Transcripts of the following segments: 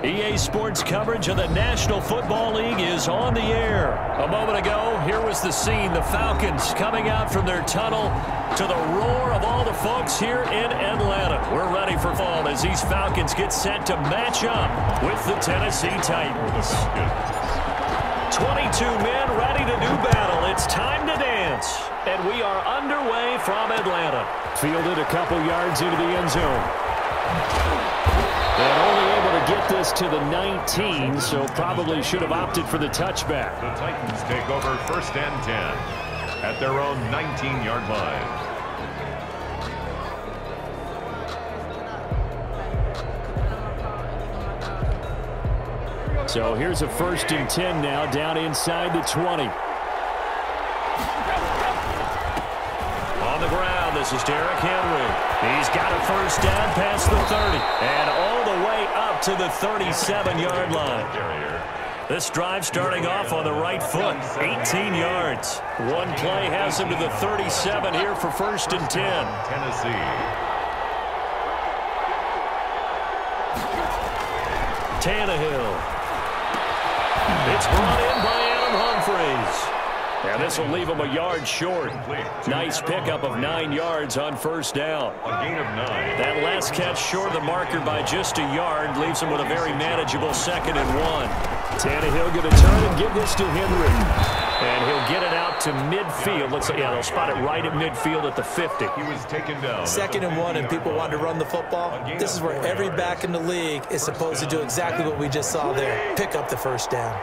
EA Sports coverage of the National Football League is on the air. A moment ago, here was the scene. The Falcons coming out from their tunnel to the roar of all the folks here in Atlanta. We're ready for fall as these Falcons get set to match up with the Tennessee Titans. 22 men ready to do battle. It's time to dance. And we are underway from Atlanta. Fielded a couple yards into the end zone. And only able to get this to the 19, so probably should have opted for the touchback. The Titans take over 1st and 10 at their own 19-yard line. So here's a 1st and 10 now, down inside the 20. On the ground, this is Derrick Henry. He's got a 1st down past the 30 and all the way up to the 37-yard line. This drive starting off on the right foot, 18 yards. One play has him to the 37 here for 1st and 10. Tennessee. Tannehill. It's brought in by Adam Humphries. And this will leave him a yard short. Nice pickup of 9 yards on 1st down. A gain of 9. That last catch short of the marker by just a yard leaves him with a very manageable 2nd and 1. Tannehill going to turn and give this to Henry. And he'll get it out to midfield. Looks like, they'll spot it right at midfield at the 50. He was taken down. 2nd and 1 and people want to run the football. This is where every back in the league is supposed to do exactly what we just saw there. Pick up the 1st down.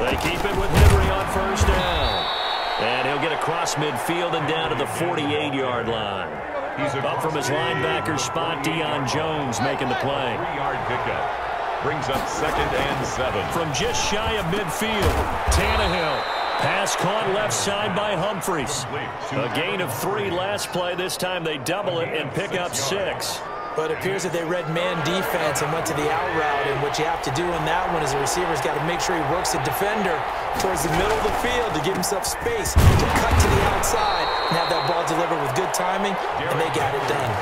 They keep it with Henry on 1st down. And he'll get across midfield and down to the 48-yard line. He's up from his linebacker spot. Deion Jones making the play. 3-yard pickup. Brings up 2nd and 7. From just shy of midfield, Tannehill. Pass caught left side by Humphries. A gain of 3 last play. This time they double it and pick up 6. But it appears that they read man defense and went to the out route, and what you have to do in that one is the receiver's got to make sure he works the defender towards the middle of the field to give himself space to cut to the outside and have that ball delivered with good timing, and they got it done.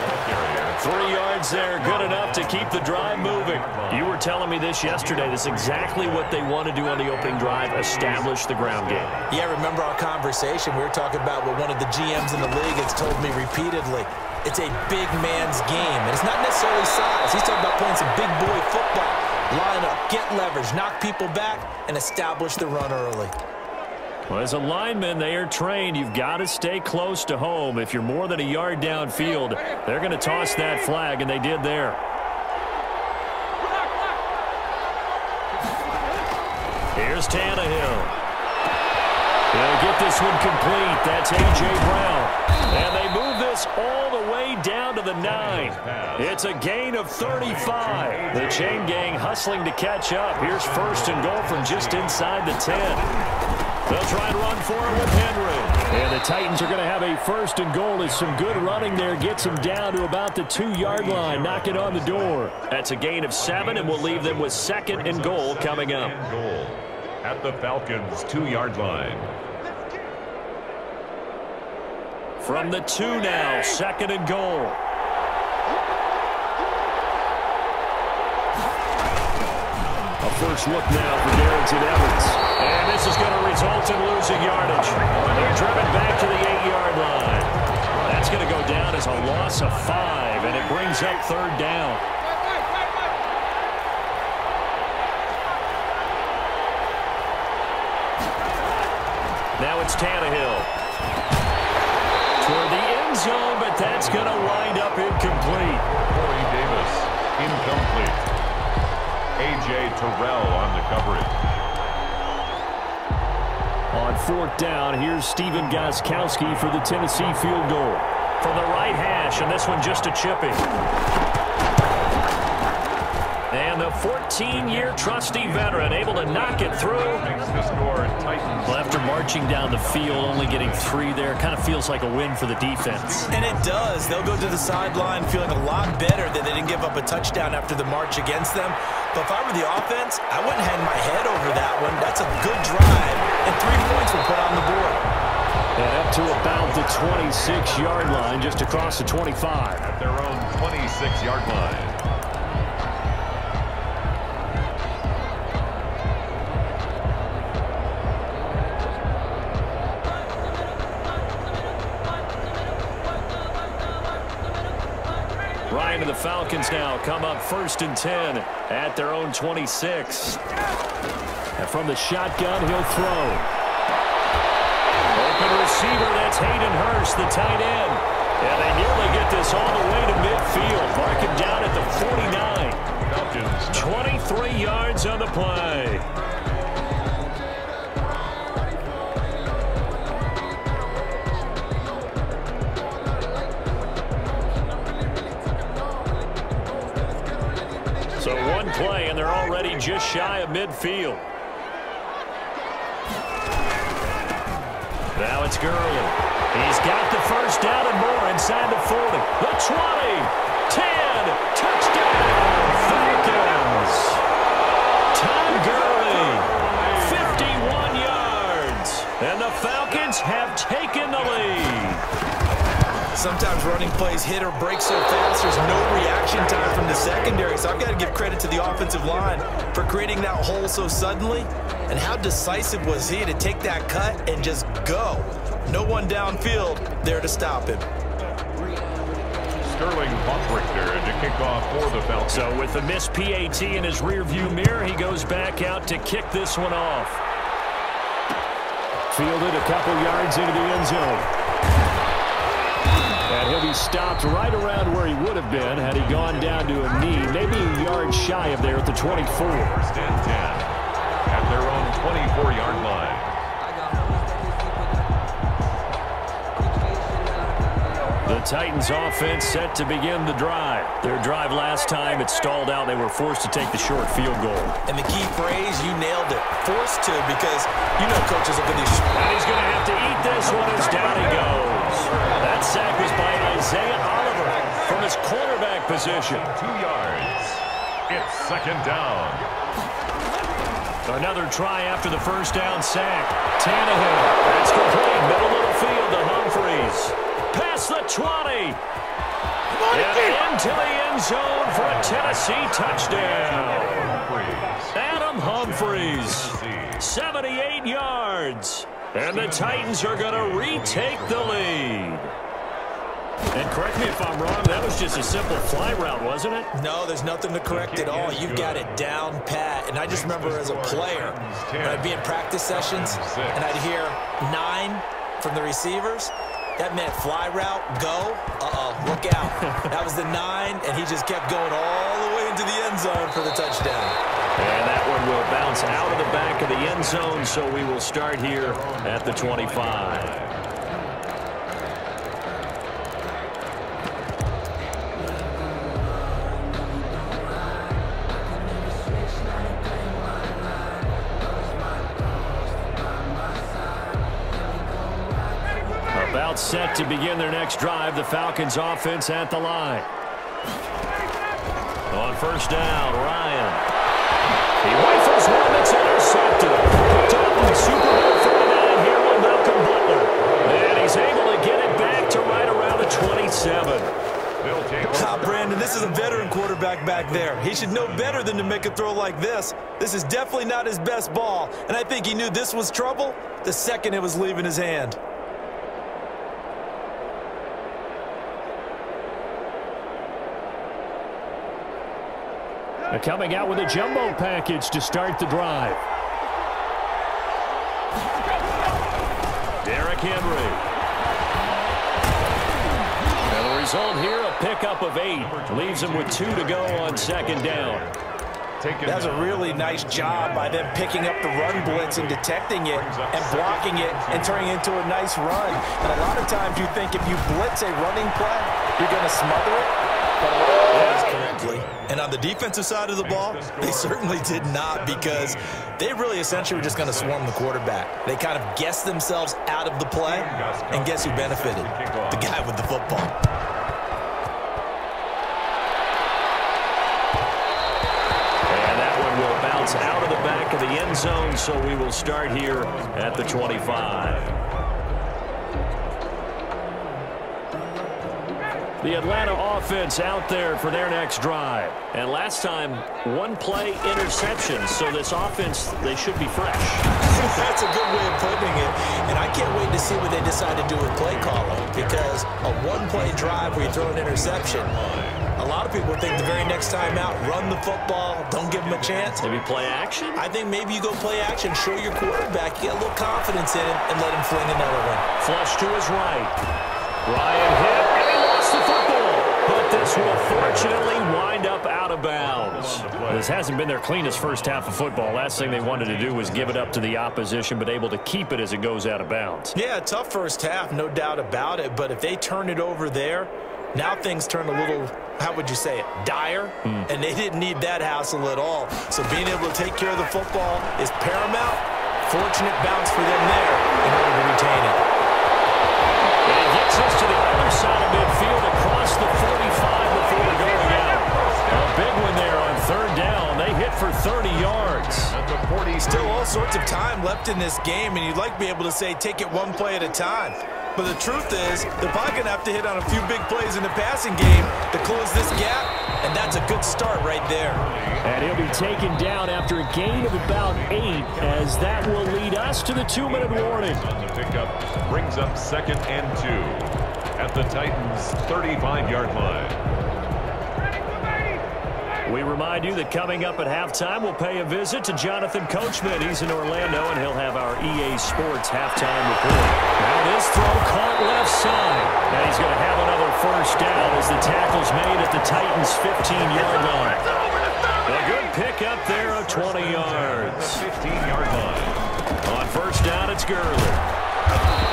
3 yards there, good enough to keep the drive moving. You were telling me this yesterday. This is exactly what they want to do on the opening drive, establish the ground game. Yeah, remember our conversation. We were talking about what one of the GMs in the league has told me repeatedly. It's a big man's game, and it's not necessarily size. He's talking about playing some big boy football. Line up, get leverage, knock people back, and establish the run early. Well, as a lineman, they are trained. You've got to stay close to home. If you're more than a yard downfield, they're going to toss that flag, and they did there. Here's Tannehill. He'll get this one complete. That's A.J. Brown. And they move this all the way down to the 9. It's a gain of 35. The chain gang hustling to catch up. Here's 1st and goal from just inside the 10. They'll try and run for it with Henry. And the Titans are going to have a 1st and goal as some good running there gets them down to about the 2-yard line. Knock it on the door. That's a gain of 7, and we'll leave them with 2nd and goal coming up. At the Falcons' 2-yard line. From the 2 now, 2nd and goal. A first look now for Darrington Evans. And this is going to result in losing yardage. They're driven back to the 8-yard line. That's going to go down as a loss of 5, and it brings up 3rd down. Now it's Tannehill. Toward the end zone, but that's going to wind up incomplete. Corey Davis, incomplete. A.J. Terrell on the coverage. On 4th down, here's Stephen Gostkowski for the Tennessee field goal. From the right hash, and this one just a chipping. And the 14-year trusty veteran able to knock it through. Well, after marching down the field, only getting 3 there, kind of feels like a win for the defense. And it does. They'll go to the sideline feeling a lot better that they didn't give up a touchdown after the march against them. But if I were the offense, I wouldn't hang my head over that one. That's a good drive, and 3 points were put on the board. And up to about the 26-yard line, just across the 25. At their own 26-yard line. Ryan and the Falcons now come up 1st and 10 at their own 26. And from the shotgun, he'll throw. Open receiver, that's Hayden Hurst, the tight end. And they nearly get this all the way to midfield. Mark him down at the 49. 23 yards on the play. So one play, and they're already just shy of midfield. Now it's Gurley. He's got the first down and more inside the 40. The 20, 10, touchdown, Falcons. Todd Gurley, 51 yards. And the Falcons have taken the lead. Sometimes running plays hit or break so fast, there's no reaction time from the secondary. So I've got to give credit to the offensive line for creating that hole so suddenly. And how decisive was he to take that cut and just go? No one downfield there to stop him. Sterling Buckrichter to kick off for the Falcons. So with the missed PAT in his rearview mirror, he goes back out to kick this one off. Fielded a couple yards into the end zone. And he'll be stopped right around where he would have been had he gone down to a knee, maybe a yard shy of there at the 24. 1st and 10 at their own 24-yard line. The Titans offense set to begin the drive. Their drive last time, it stalled out. They were forced to take the short field goal. And the key phrase, you nailed it. Forced to, because you know coaches look at these. And he's going to have to eat this one as down he goes. That sack was by Isaiah Oliver from his quarterback position. 2 yards. It's 2nd down. Another try after the first down sack. Tannehill. That's complete. Middle of the field to Humphries. Past the 20. And into the end zone for a Tennessee touchdown. Adam Humphries. 78 yards. And the Titans are going to retake the lead. And correct me if I'm wrong, that was just a simple fly route, wasn't it? No, there's nothing to correct at all. You've got it down pat. And I just remember as a player, when I'd be in practice sessions, and I'd hear 9 from the receivers, that meant fly route, go, look out. That was the 9, and he just kept going all the way into the end zone for the touchdown. And that one will bounce out of the back of the end zone, so we will start here at the 25. About set to begin their next drive. The Falcons offense at the line. On first down, Ryan. He rifles one that's intercepted. Picked up in Super Bowl 49 hero Malcolm Butler. And he's able to get it back to right around the 27. Brandon, this is a veteran quarterback back there. He should know better than to make a throw like this. This is definitely not his best ball. And I think he knew this was trouble the second it was leaving his hand. Coming out with a jumbo package to start the drive. Derrick Henry. And the result here, a pickup of 8. Leaves him with 2 to go on 2nd down. That's a really nice job by them picking up the run blitz and detecting it and blocking it and turning it into a nice run. And a lot of times you think if you blitz a running play, you're going to smother it. Correctly. And on the defensive side of the ball, they certainly did not, because they really essentially were just going to swarm the quarterback. They kind of guessed themselves out of the play, and guess who benefited? The guy with the football. And that one will bounce out of the back of the end zone, so we will start here at the 25. The Atlanta offense out there for their next drive. And last time, one-play interception. So this offense, they should be fresh. That's a good way of putting it. And I can't wait to see what they decide to do with play calling. Because a one-play drive where you throw an interception, a lot of people think the very next time out, run the football, don't give them a chance. Maybe play action? I think maybe you go play action, show your quarterback, get a little confidence in him, and let him fling another one. Flush to his right. Ryan hit, and he lost the football. But this will fortunately wind up out of bounds. This hasn't been their cleanest first half of football. Last thing they wanted to do was give it up to the opposition, but able to keep it as it goes out of bounds. Yeah, tough first half, no doubt about it. But if they turn it over there, now things turn a little, how would you say it, dire? And they didn't need that hassle at all. So being able to take care of the football is paramount. Fortunate bounce for them there in order to retain it. And he gets us to the other side of midfield across the 45 before going out. A big one there on third down. They hit for 30 yards. Still all sorts of time left in this game, and you'd like to be able to say take it one play at a time. But the truth is, they're probably going to have to hit on a few big plays in the passing game to close this gap, and that's a good start right there. And he'll be taken down after a gain of about 8, as that will lead us to the 2-minute warning. On the pickup brings up 2nd and 2 at the Titans' 35-yard line. We remind you that coming up at halftime, we'll pay a visit to Jonathan Coachman. He's in Orlando, and he'll have our EA Sports halftime report. Now this throw caught left side. And he's going to have another first down as the tackle's made at the Titans' 15-yard line. A good pick up there of 20 yards. 15-yard line. On first down, it's Gurley.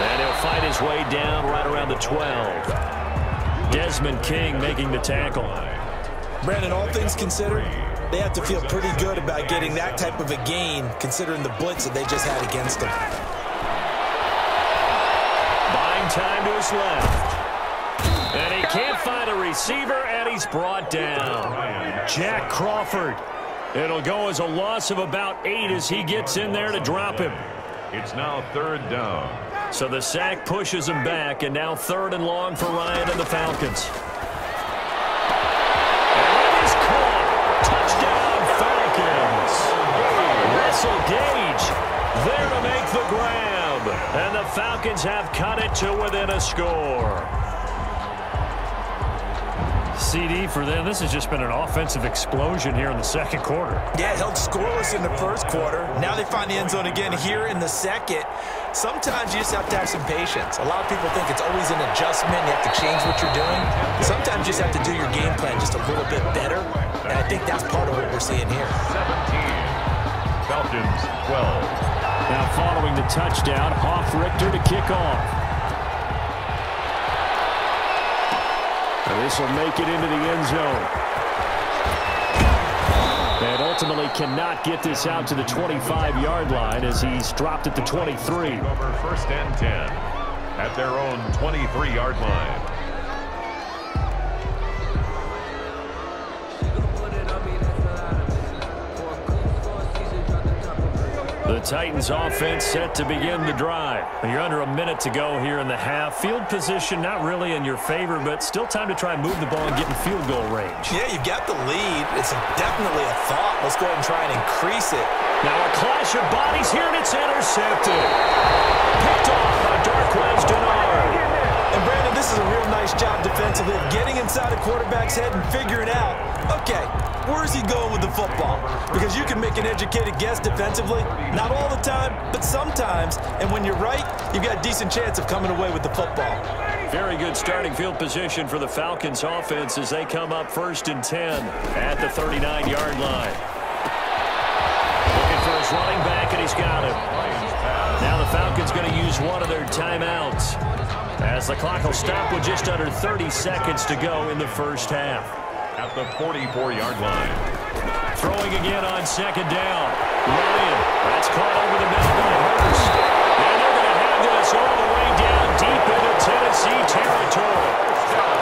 And he'll fight his way down right around the 12. Desmond King making the tackle. Brandon, all things considered, they have to feel pretty good about getting that type of a gain, considering the blitz that they just had against them. Buying time to his left. And he can't find a receiver, and he's brought down. Jack Crawford. It'll go as a loss of about 8 as he gets in there to drop him. It's now 3rd down. So the sack pushes him back, and now 3rd and long for Ryan and the Falcons. Russell Gage there to make the grab. And the Falcons have cut it to within a score. CD for them. This has just been an offensive explosion here in the second quarter. Yeah, held scoreless in the first quarter. Now they find the end zone again here in the second. Sometimes you just have to have some patience. A lot of people think it's always an adjustment. You have to change what you're doing. Sometimes you just have to do your game plan just a little bit better. And I think that's part of what we're seeing here. 17. Falcons 12. Now following the touchdown, Hoff-Richter to kick off. And this will make it into the end zone. And ultimately cannot get this out to the 25-yard line as he's dropped at the 23. Over 1st and 10 at their own 23-yard line. The Titans offense set to begin the drive. You're under a minute to go here in the half. Field position not really in your favor, but still time to try and move the ball and get in field goal range. Yeah, you've got the lead. It's definitely a thought. Let's go ahead and try and increase it. Now a clash of bodies here, and it's intercepted. Picked off by Darquez Denard. And Brandon, this is a real nice job defensively of getting inside a quarterback's head and figuring out, okay, where's he going with the football? Because you can make an educated guess defensively. Not all the time, but sometimes. And when you're right, you've got a decent chance of coming away with the football. Very good starting field position for the Falcons offense as they come up 1st and 10 at the 39-yard line. Looking for his running back, and he's got him. Now the Falcons going to use one of their timeouts as the clock will stop with just under 30 seconds to go in the first half. At the 44-yard line. Throwing again on 2nd down. Ryan, that's caught over the middle by Hurst. And they're going to have this all the way down deep into Tennessee territory.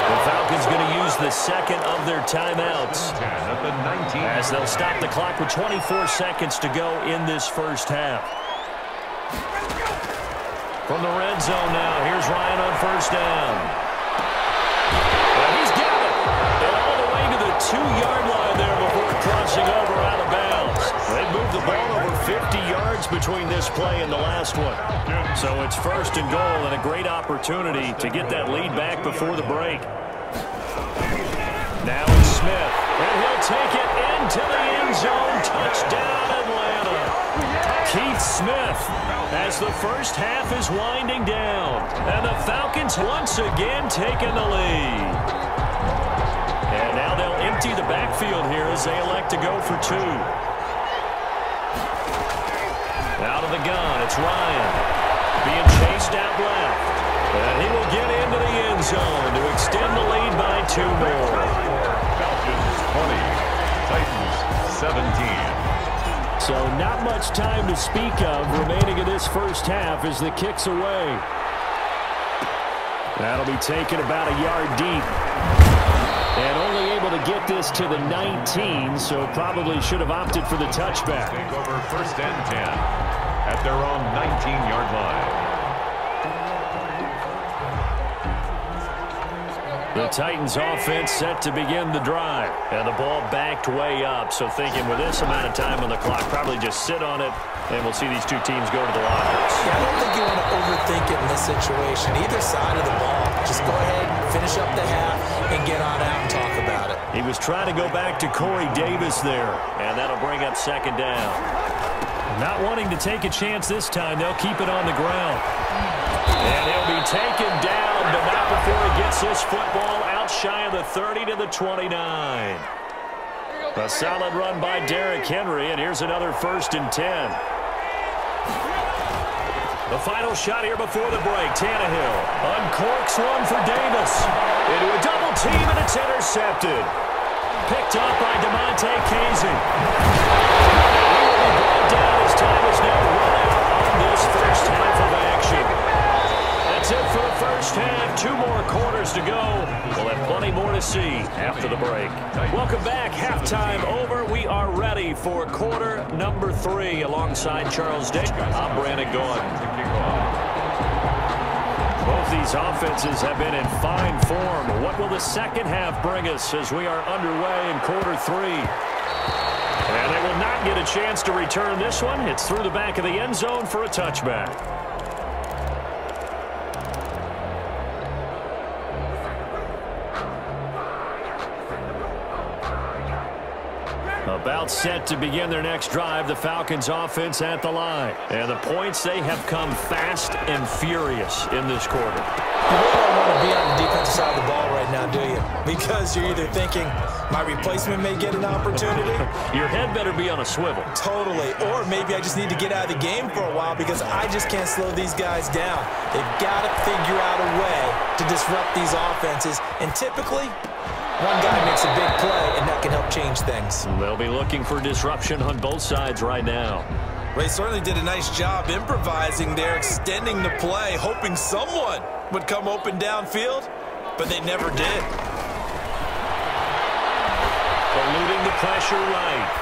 The Falcons going to use the second of their timeouts At the 19. as they'll stop the clock with 24 seconds to go in this first half. From the red zone now, here's Ryan on 1st down. And difference between this play and the last one. So it's first and goal and a great opportunity to get that lead back before the break. Now it's Smith, and he'll take it into the end zone. Touchdown, Atlanta. Keith Smith as the first half is winding down. And the Falcons once again taking the lead. And now they'll empty the backfield here as they elect to go for two. Out of the gun, it's Ryan. Being chased out left. And he will get into the end zone to extend the lead by 2 more. Falcons 20, Titans 17. So not much time to speak of remaining in this first half as the kick's away. That'll be taken about a yard deep. And only able to get this to the 19, so probably should have opted for the touchback. Take over first and 10 at their own 19-yard line. The Titans offense set to begin the drive. And the ball backed way up. So thinking with this amount of time on the clock, probably just sit on it, and we'll see these two teams go to the lockers. Yeah, I don't think you want to overthink it in this situation. Either side of the ball. Just go ahead, finish up the half, and get on out and talk about it. He was trying to go back to Corey Davis there, and that'll bring up second down. Not wanting to take a chance this time, they'll keep it on the ground. And he'll be taken down, but not before he gets this football out shy of the 30 to the 29. A solid run by Derrick Henry, and here's another first and 10. The final shot here before the break. Tannehill uncorks one for Davis. Into a double team, and it's intercepted. Picked up by DeMonte Casey. He will be brought down as time is now run out on this first half of action. That's it for the first half. 2 more quarters to go. We'll have plenty more to see after the break. Welcome back. Halftime over. We are ready for quarter number 3 alongside Charles Day. I'm Brandon Gaudin. Both these offenses have been in fine form. What will the second half bring us as we are underway in quarter 3? And they will not get a chance to return this one. It's through the back of the end zone for a touchback. About set to begin their next drive, the Falcons offense at the line. And the points, they have come fast and furious in this quarter. You really don't want to be on the defensive side of the ball right now, do you? Because you're either thinking, my replacement may get an opportunity. Your head better be on a swivel. Totally. Or maybe I just need to get out of the game for a while because I just can't slow these guys down. They've got to figure out a way to disrupt these offenses. And typically, one guy makes a big play, and that can help change things. They'll be looking for disruption on both sides right now. They certainly did a nice job improvising there, extending the play, hoping someone would come open downfield, but they never did. Eluding the pressure right.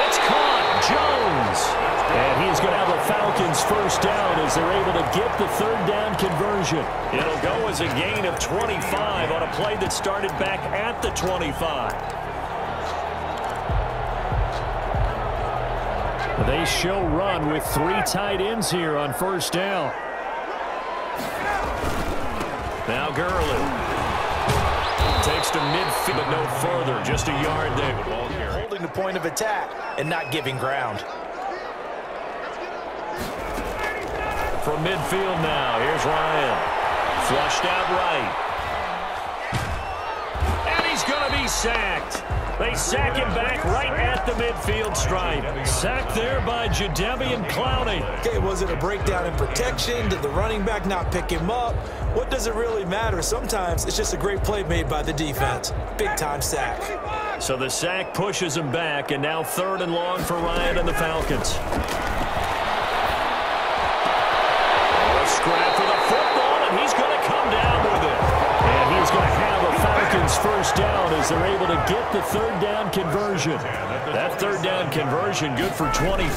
It's caught. Jones. And he's going to have a Falcons first down as they're able to get the third down conversion. It'll go as a gain of 25 on a play that started back at the 25. They show run with 3 tight ends here on first down. Now Gurley. Takes to midfield, but no further. Just a yard there. Holding the point of attack and not giving ground. From midfield now, here's Ryan. Flushed out right. And he's going to be sacked. They sack him back right at the midfield stripe. Sacked there by Jadeveon Clowney. Okay, was it a breakdown in protection? Did the running back not pick him up? What does it really matter? Sometimes it's just a great play made by the defense. Big-time sack. So the sack pushes him back, and now 3rd and long for Ryan and the Falcons. Scrap for the football, and he's going to come down with it. And he's going to have a Falcons first down as they're able to get the 3rd down conversion. That 3rd down conversion good for 23.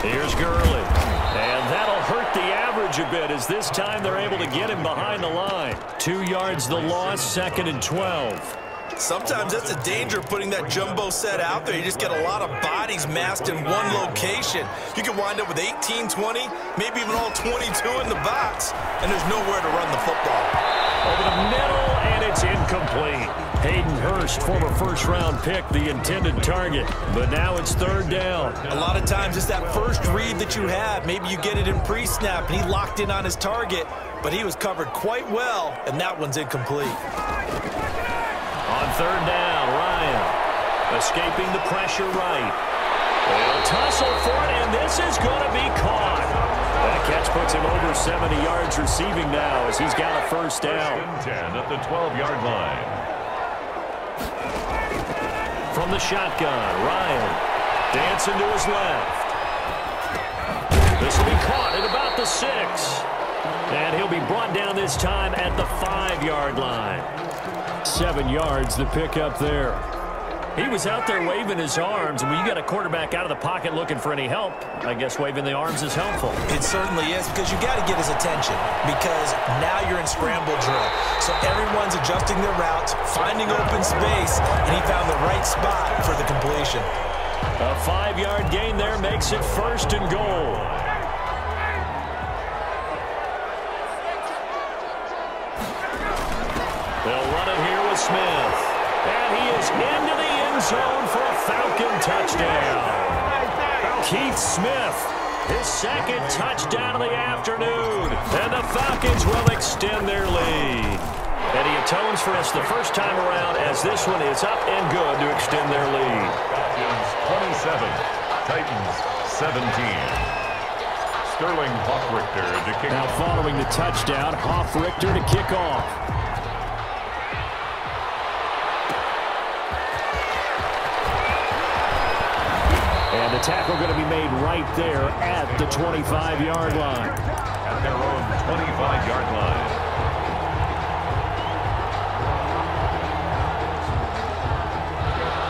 Here's Gurley. And that'll hurt the average a bit as this time they're able to get him behind the line. 2 yards the loss, 2nd and 12. Sometimes that's a danger putting that jumbo set out there. You just get a lot of bodies massed in one location. You can wind up with 18, 20, maybe even all 22 in the box, and there's nowhere to run the football. Over the middle, and it's incomplete. Hayden Hurst, former first-round pick, the intended target. But now it's third down. A lot of times it's that first read that you have. Maybe you get it in pre-snap, and he locked in on his target, but he was covered quite well, and that one's incomplete. On third down, Ryan escaping the pressure right. They'll tussle for it, and this is going to be caught. That catch puts him over 70 yards receiving now as he's got a first down. 10 at the 12-yard line. From the shotgun, Ryan dancing to his left. This will be caught at about the 6. And he'll be brought down this time at the 5-yard line. 7 yards, the pickup there. He was out there waving his arms, and when you got a quarterback out of the pocket looking for any help, I guess waving the arms is helpful. It certainly is, because you got to get his attention, because now you're in scramble drill. So everyone's adjusting their routes, finding open space, and he found the right spot for the completion. A 5-yard gain there makes it first and goal. They'll run it here with Smith. And he is into the end zone for a Falcon touchdown. Keith Smith, his second touchdown of the afternoon. And the Falcons will extend their lead. And he atones for us the first time around as this one is up and good to extend their lead. Falcons 27, Titans 17. Sterling Hoffrichter to kick off. Now following the touchdown, Hoffrichter to kick off. And the tackle going to be made right there at the 25-yard line. At their own 25-yard line.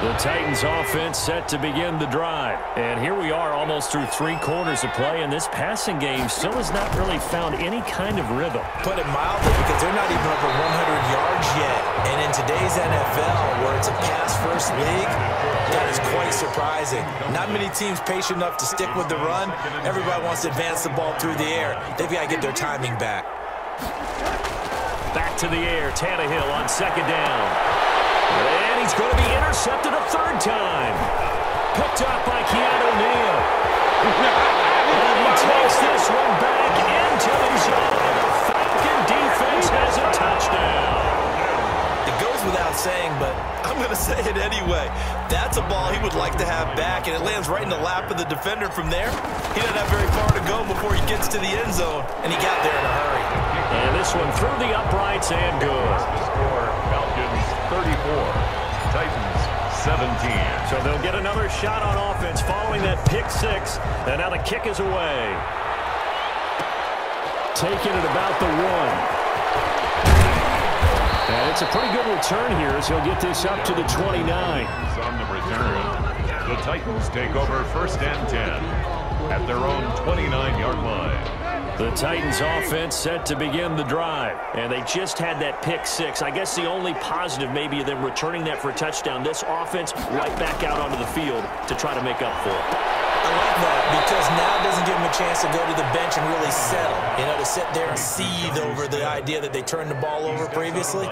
The Titans offense set to begin the drive. And here we are almost through 3 quarters of play, and this passing game still has not really found any kind of rhythm. Put it mildly, because they're not even over 100 yards yet. And in today's NFL, where it's a pass-first league, that is quite surprising. Not many teams patient enough to stick with the run. Everybody wants to advance the ball through the air. They've got to get their timing back. Back to the air, Tannehill on second down. And he's going to be intercepted a third time. Picked up by Keanu Neal. And he takes this one back into the zone. The Falcon defense has a touchdown. It goes without saying, but I'm going to say it anyway. That's a ball he would like to have back, and it lands right in the lap of the defender from there. He doesn't have very far to go before he gets to the end zone, and he got there in a hurry. And this one through the uprights and good. Score, Falcons 34, Titans 17. So they'll get another shot on offense following that pick 6, and now the kick is away. Taking it about the 1. And it's a pretty good return here as he'll get this up to the 29. On the return, the Titans take over first and 10 at their own 29-yard line. The Titans offense set to begin the drive, and they just had that pick 6. I guess the only positive maybe of them returning that for a touchdown. This offense right back out onto the field to try to make up for it. I like that, because now it doesn't give them a chance to go to the bench and really settle. You know, to sit there and seethe over the idea that they turned the ball over previously.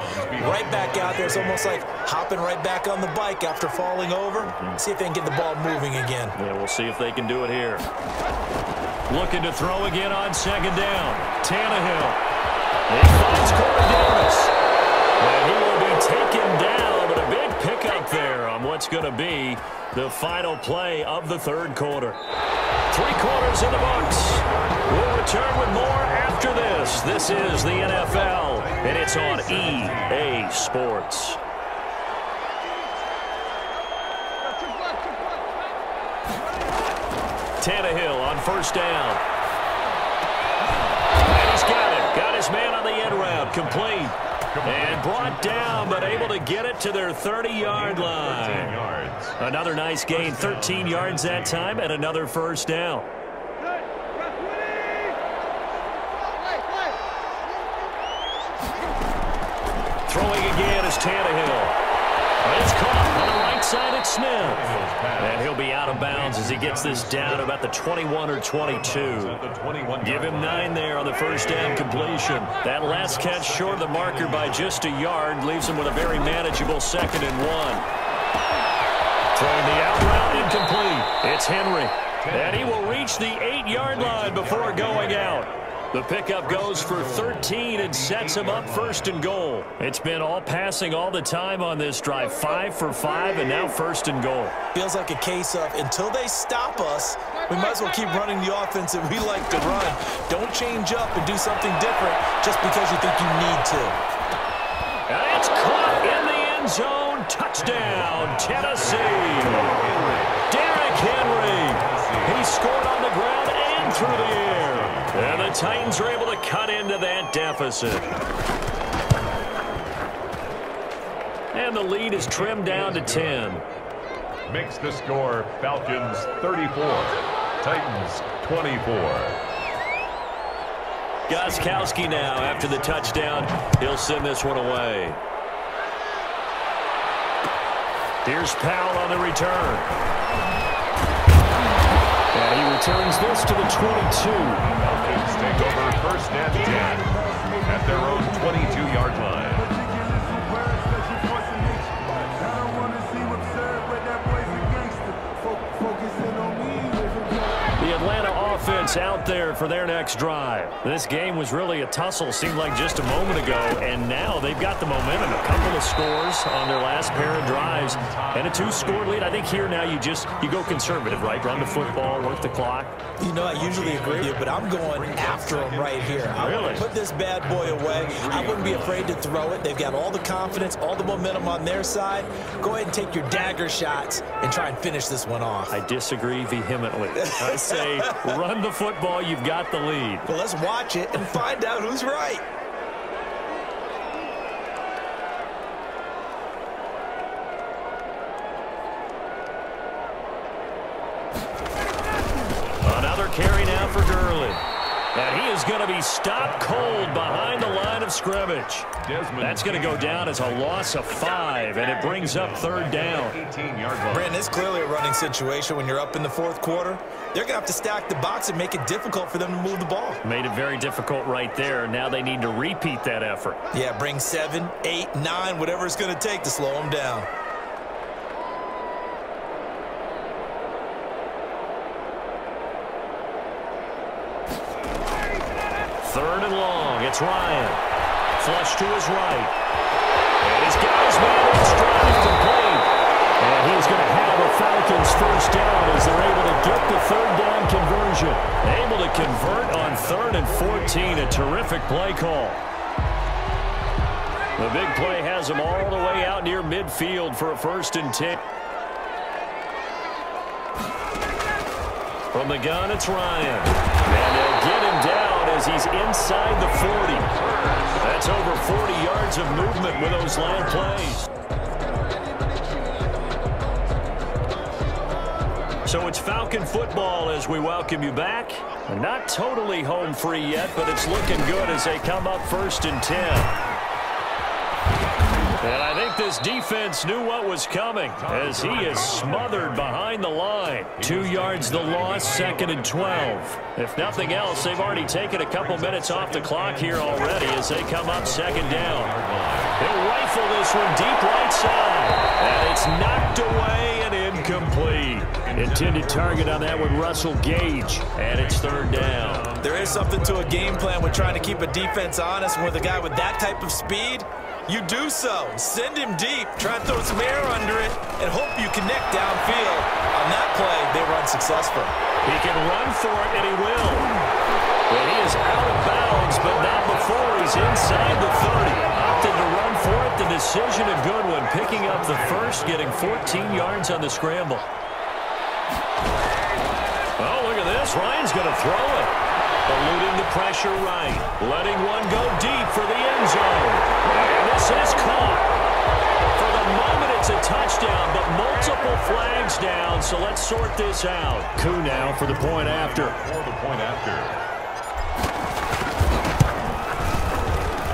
Right back out there, it's almost like hopping right back on the bike after falling over. See if they can get the ball moving again. Yeah, we'll see if they can do it here. Looking to throw again on second down. Tannehill. He finds Corey Davis. And he will be taken down, but a big pickup there on what's going to be the final play of the third quarter. 3 quarters in the books. We'll return with more after this. This is the NFL, and it's on EA Sports. Tannehill on first down. And he's got it. Got his man on the end route. Complete. And brought down, but able to get it to their 30-yard line. Another nice gain, 13 yards that time, and another first down. Throwing again is Tannehill. Alex Smith. And he'll be out of bounds as he gets this down about the 21 or 22. Give him 9 there on the first down completion. That last catch short of the marker by just a yard leaves him with a very manageable 2nd and 1. Throwing the out route incomplete. It's Henry. And he will reach the 8-yard line before going out. The pickup goes for 13 and sets him up 1st and goal. It's been all passing all the time on this drive. 5 for 5 and now 1st and goal. Feels like a case of until they stop us, we might as well keep running the offense that we like to run. Don't change up and do something different just because you think you need to. And it's caught in the end zone. Touchdown, Tennessee. Derrick Henry. He scored on the ground and through the air. And the Titans are able to cut into that deficit. And the lead is trimmed down to 10. Makes the score Falcons 34, Titans 24. Gostkowski now after the touchdown. He'll send this one away. Here's Powell on the return. And he returns this to the 22. Falcons take over 1st and 10 at their own 22-yard line. The Atlanta offense out there for their next drive. This game was really a tussle, seemed like just a moment ago, and now they've got the momentum. A couple of scores on their last pair of drives and a 2-score lead. I think here now you go conservative, right? Run the football, work the clock. You know, I usually agree with you, but I'm going after them right here. I want to put this bad boy away. I wouldn't be afraid to throw it. They've got all the confidence, all the momentum on their side. Go ahead and take your dagger shots and try and finish this one off. I disagree vehemently. I say run the football, you've got the lead. Well, let's watch it and find out who's right. Another carry now for Gurley. And he is going to be stopped cold behind the line of scrimmage. That's going to go down as a loss of 5, and it brings up 3rd down. Brandon, it's clearly a running situation when you're up in the 4th quarter. They're going to have to stack the box and make it difficult for them to move the ball. Made it very difficult right there. Now they need to repeat that effort. Yeah, bring 7, 8, 9, whatever it's going to take to slow them down. Third and long. It's Ryan. Flush to his right. And he's got his man in stride complete. And he's going to have a Falcons 1st down as they're able to get the 3rd down conversion. Able to convert on 3rd and 14. A terrific play call. The big play has them all the way out near midfield for a 1st and 10. From the gun, it's Ryan. And they'll get him down as he's inside the 40. That's over 40 yards of movement with those land plays. So it's Falcon football as we welcome you back. Not totally home free yet, but it's looking good as they come up 1st and 10. And I think this defense knew what was coming as he is smothered behind the line. 2 yards the loss, 2nd and 12. If nothing else, they've already taken a couple minutes off the clock here already as they come up 2nd down. They'll rifle this one deep right side. And it's knocked away and incomplete. Intended target on that one, Russell Gage. And it's 3rd down. There is something to a game plan with trying to keep a defense honest. With a guy with that type of speed, you do so. Send him deep. Try and throw some air under it and hope you connect downfield. On that play, they were unsuccessful. He can run for it, and he will. But he is out of bounds, but not before he's inside the 30. Opted to run for it. The decision a good one. Picking up the 1st, getting 14 yards on the scramble. Oh, look at this. Ryan's going to throw it. Eluding the pressure right. Letting one go deep for the end zone. And this is caught. For the moment, it's a touchdown, but multiple flags down, so let's sort this out. Coup now for the point after.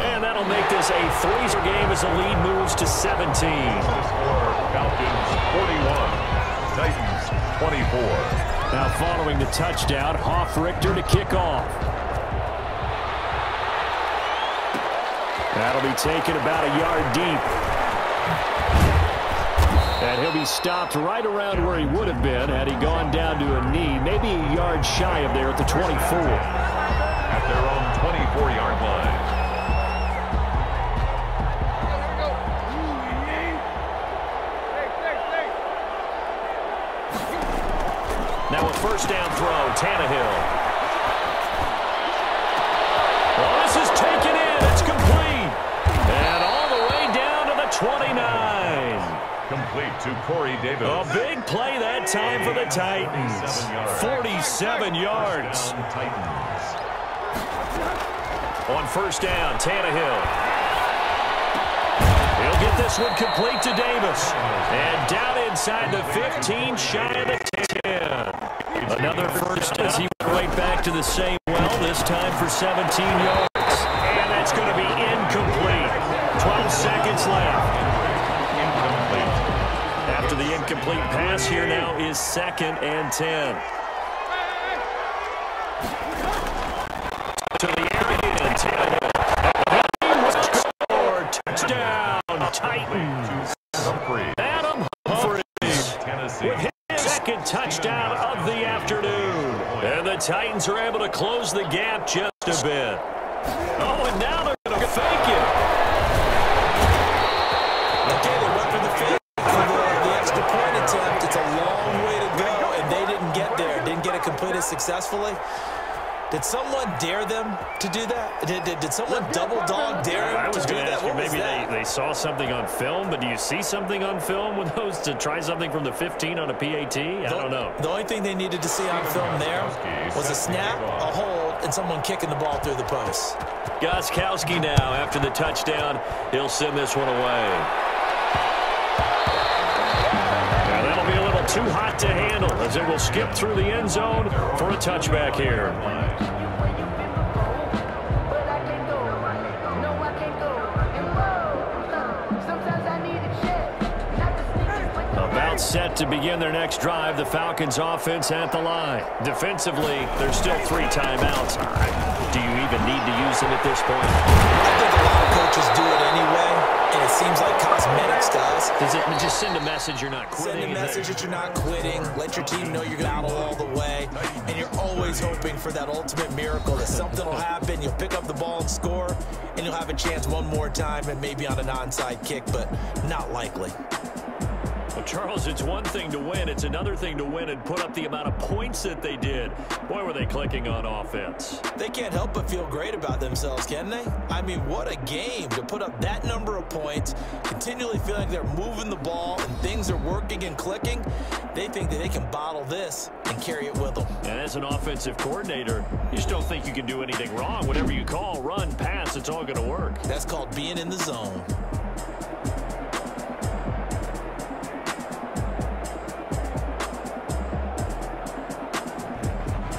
And that'll make this a 3-score game as the lead moves to 17. Falcons 41, Titans 24. Now following the touchdown, Richter to kick off. That'll be taken about a yard deep. And he'll be stopped right around where he would have been had he gone down to a knee, maybe a yard shy of there at the 24. At their own 24-yard line. Now a first down throw, Tannehill. Well, this is taken in. It's complete. And all the way down to the 29. Complete to Corey Davis. A big play that time for the Titans. 47 yards. On first down, Tannehill. He'll get this one complete to Davis. And down inside the 15, shy of the 10. Another first as he went right back to the same well, this time for 17 yards. And that's going to be incomplete. 12 seconds left. After the incomplete pass, here now is 2nd and 10. To the area, and Tannehill. Score, touchdown, Titans. Adam Humphrey with his 2nd touchdown of the afternoon. And the Titans are able to close the gap just a bit. Oh, and now they're going to fake it. Okay, they went for the fake. The extra point attempt, it's a long way to go, and they didn't get there. Didn't get it completed successfully. Did someone dare them to do that? Did someone double-dog dare them to do that? Maybe they saw something on film, but do you see something on film with those to try something from the 15 on a PAT? I don't know. The only thing they needed to see on film there was a snap, a hold, and someone kicking the ball through the post. Gostkowski now, after the touchdown, he'll send this one away. That'll be a little too hot to handle as it will skip through the end zone for a touchback here. About set to begin their next drive, the Falcons offense at the line. Defensively, there's still 3 timeouts. Do you even need to use them at this point? I think a lot of coaches do it anyway, and it seems like cosmetics does. Does it just send a message you're not quitting? Send a message that you're not quitting. Let your team know you're going to battle all the way. And you're always hoping for that ultimate miracle that something will happen. You'll pick up the ball and score, and you'll have a chance one more time and maybe on an onside kick, but not likely. Well, Charles, it's one thing to win. It's another thing to win and put up the amount of points that they did. Boy, were they clicking on offense. They can't help but feel great about themselves, can they? I mean, what a game to put up that number of points, continually feeling like they're moving the ball and things are working and clicking. They think that they can bottle this and carry it with them. And as an offensive coordinator, you just don't think you can do anything wrong. Whatever you call, run, pass, it's all going to work. That's called being in the zone.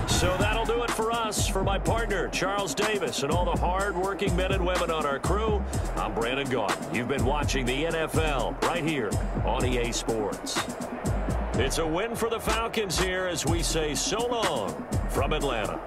So that'll do it for us. For my partner, Charles Davis, and all the hard-working men and women on our crew, I'm Brandon Gaudin. You've been watching the NFL right here on EA Sports. It's a win for the Falcons here as we say so long from Atlanta.